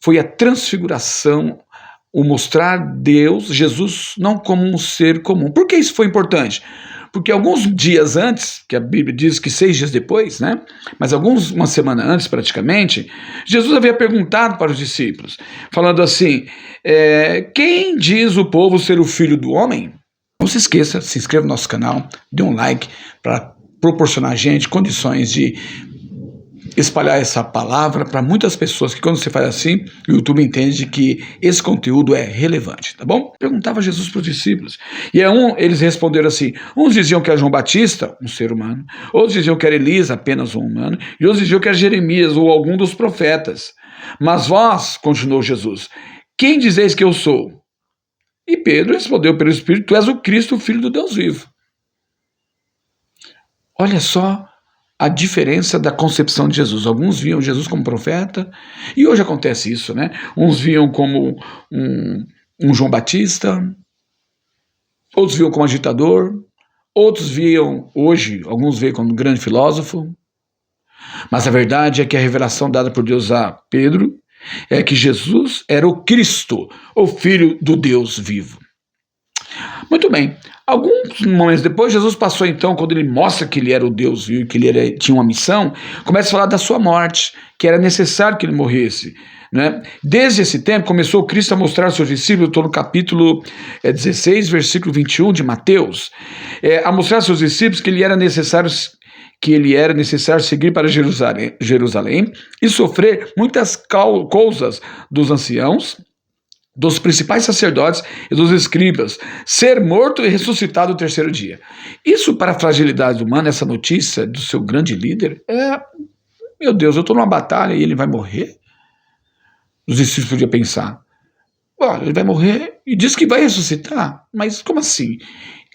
foi a transfiguração, o mostrar Deus, Jesus, não como um ser comum. Por que isso foi importante? Porque alguns dias antes, que a Bíblia diz que 6 dias depois, né? Mas uma semana antes praticamente, Jesus havia perguntado para os discípulos, falando assim, quem diz o povo ser o filho do homem? Não se esqueça, se inscreva no nosso canal, dê um like para proporcionar a gente condições de espalhar essa palavra para muitas pessoas, que quando você faz assim, o YouTube entende que esse conteúdo é relevante, tá bom? Perguntava Jesus para os discípulos, e eles responderam assim, uns diziam que era João Batista, um ser humano, outros diziam que era Elias, apenas um humano, e outros diziam que era Jeremias ou algum dos profetas. Mas vós, continuou Jesus, quem dizeis que eu sou? E Pedro respondeu pelo Espírito, tu és o Cristo, o Filho do Deus vivo. Olha só a diferença da concepção de Jesus. Alguns viam Jesus como profeta, e hoje acontece isso, né? Uns viam como um João Batista, outros viam como agitador, outros viam, hoje, alguns veem como um grande filósofo. Mas a verdade é que a revelação dada por Deus a Pedro é que Jesus era o Cristo, o Filho do Deus vivo. Muito bem, alguns momentos depois, Jesus passou então, quando ele mostra que ele era o Deus vivo, que ele tinha uma missão, começa a falar da sua morte, que era necessário que ele morresse. Né? Desde esse tempo, começou Cristo a mostrar aos seus discípulos, estou no capítulo 16, versículo 21 de Mateus, a mostrar aos seus discípulos que ele era necessário seguir para Jerusalém e sofrer muitas coisas dos anciãos, dos principais sacerdotes e dos escribas, ser morto e ressuscitado no terceiro dia. Isso, para a fragilidade humana, essa notícia do seu grande líder, meu Deus, eu estou numa batalha e ele vai morrer? Os discípulos podiam pensar, olha, ele vai morrer e diz que vai ressuscitar, mas como assim?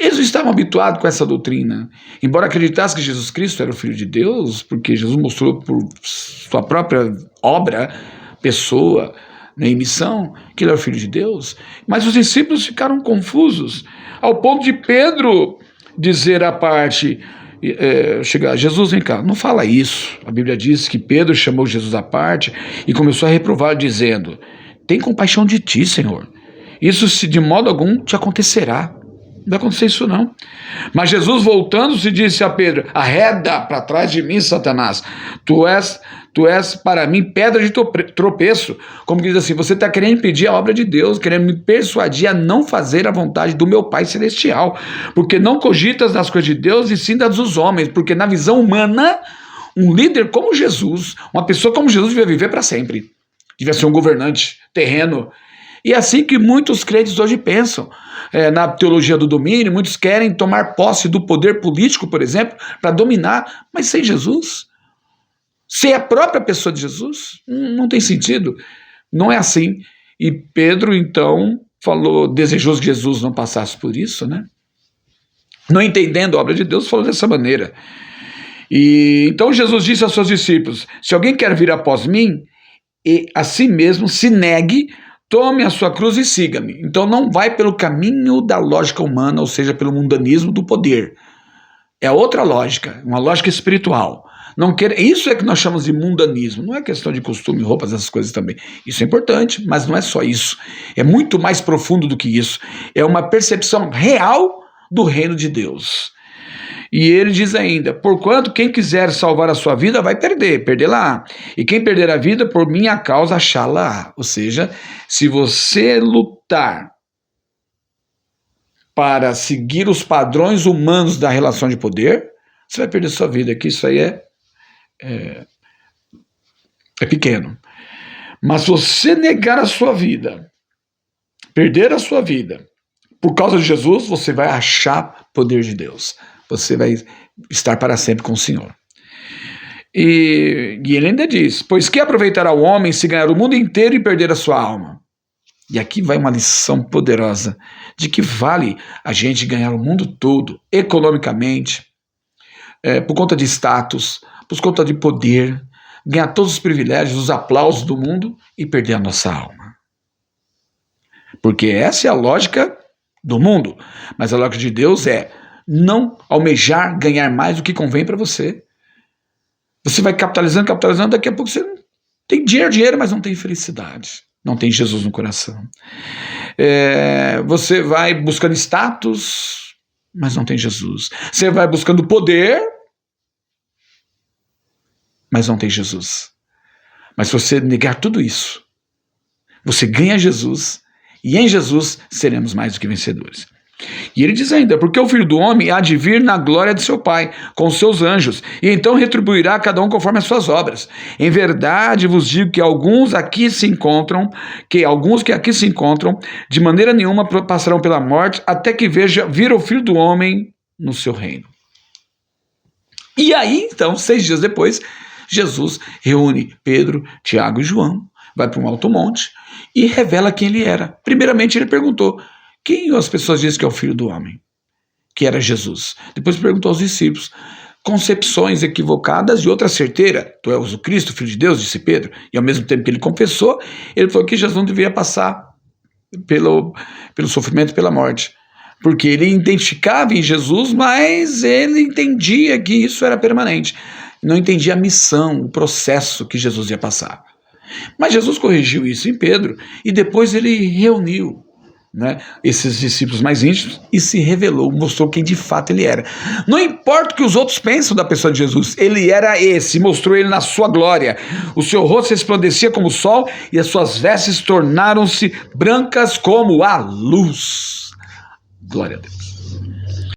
Eles estavam habituados com essa doutrina, embora acreditassem que Jesus Cristo era o Filho de Deus, porque Jesus mostrou por sua própria obra, pessoa, em missão, que ele é o Filho de Deus, mas os discípulos ficaram confusos, ao ponto de Pedro dizer à parte, chegar, Jesus, vem cá, não fala isso. A Bíblia diz que Pedro chamou Jesus à parte e começou a reprovar, dizendo, tem compaixão de ti, Senhor, isso de modo algum te acontecerá. Não vai acontecer isso não. Mas Jesus, voltando-se, disse a Pedro, arreda para trás de mim, Satanás, tu és para mim pedra de tropeço. Como diz assim, você está querendo impedir a obra de Deus, querendo me persuadir a não fazer a vontade do meu Pai Celestial, porque não cogitas das coisas de Deus e sim das dos homens, porque na visão humana, um líder como Jesus, uma pessoa como Jesus devia viver para sempre, devia ser um governante terreno. E é assim que muitos crentes hoje pensam. Na teologia do domínio, muitos querem tomar posse do poder político, por exemplo, para dominar, mas sem Jesus, sem a própria pessoa de Jesus, não tem sentido. Não é assim. E Pedro, então, falou, desejoso que Jesus não passasse por isso, né? Não entendendo a obra de Deus, falou dessa maneira. E então Jesus disse aos seus discípulos, se alguém quer vir após mim, e a si mesmo se negue, tome a sua cruz e siga-me. Então não vai pelo caminho da lógica humana, ou seja, pelo mundanismo do poder. É outra lógica, uma lógica espiritual. Isso é que nós chamamos de mundanismo. Não é questão de costume, roupas, essas coisas também. Isso é importante, mas não é só isso. É muito mais profundo do que isso. É uma percepção real do reino de Deus. E ele diz ainda, porquanto quem quiser salvar a sua vida vai perdê-la. E quem perder a vida por minha causa achá-la. Ou seja, se você lutar para seguir os padrões humanos da relação de poder, você vai perder sua vida, que isso aí é pequeno. Mas se você negar a sua vida, perder a sua vida, por causa de Jesus, você vai achar poder de Deus. Você vai estar para sempre com o Senhor. E ele ainda diz, pois que aproveitará o homem se ganhar o mundo inteiro e perder a sua alma? E aqui vai uma lição poderosa de que vale a gente ganhar o mundo todo, economicamente, por conta de status, por conta de poder, ganhar todos os privilégios, os aplausos do mundo e perder a nossa alma. Porque essa é a lógica do mundo, mas a lógica de Deus é não almejar ganhar mais do que convém para você. Você vai capitalizando, daqui a pouco você Tem dinheiro, mas não tem felicidade. Não tem Jesus no coração. Você vai buscando status, mas não tem Jesus. Você vai buscando poder, mas não tem Jesus. Mas se você negar tudo isso, você ganha Jesus, e em Jesus seremos mais do que vencedores. E ele diz ainda, porque o Filho do Homem há de vir na glória de seu Pai, com os seus anjos, e então retribuirá a cada um conforme as suas obras. Em verdade vos digo que alguns que aqui se encontram, de maneira nenhuma passarão pela morte, até que vir o Filho do Homem no seu reino. E aí, então, 6 dias depois, Jesus reúne Pedro, Tiago e João, vai para um alto monte e revela quem ele era. Primeiramente ele perguntou, quem as pessoas dizem que é o Filho do Homem? Que era Jesus. Depois perguntou aos discípulos, concepções equivocadas e outra certeira. Tu és o Cristo, Filho de Deus, disse Pedro. E ao mesmo tempo que ele confessou, ele falou que Jesus não deveria passar pelo sofrimento e pela morte. Porque ele identificava em Jesus, mas ele entendia que isso era permanente. Não entendia a missão, o processo que Jesus ia passar. Mas Jesus corrigiu isso em Pedro e depois ele reuniu, né, esses discípulos mais íntimos e se revelou, mostrou quem de fato ele era. Não importa o que os outros pensam da pessoa de Jesus, ele era esse, mostrou ele na sua glória. O seu rosto resplandecia como o sol e as suas vestes tornaram-se brancas como a luz. Glória a Deus.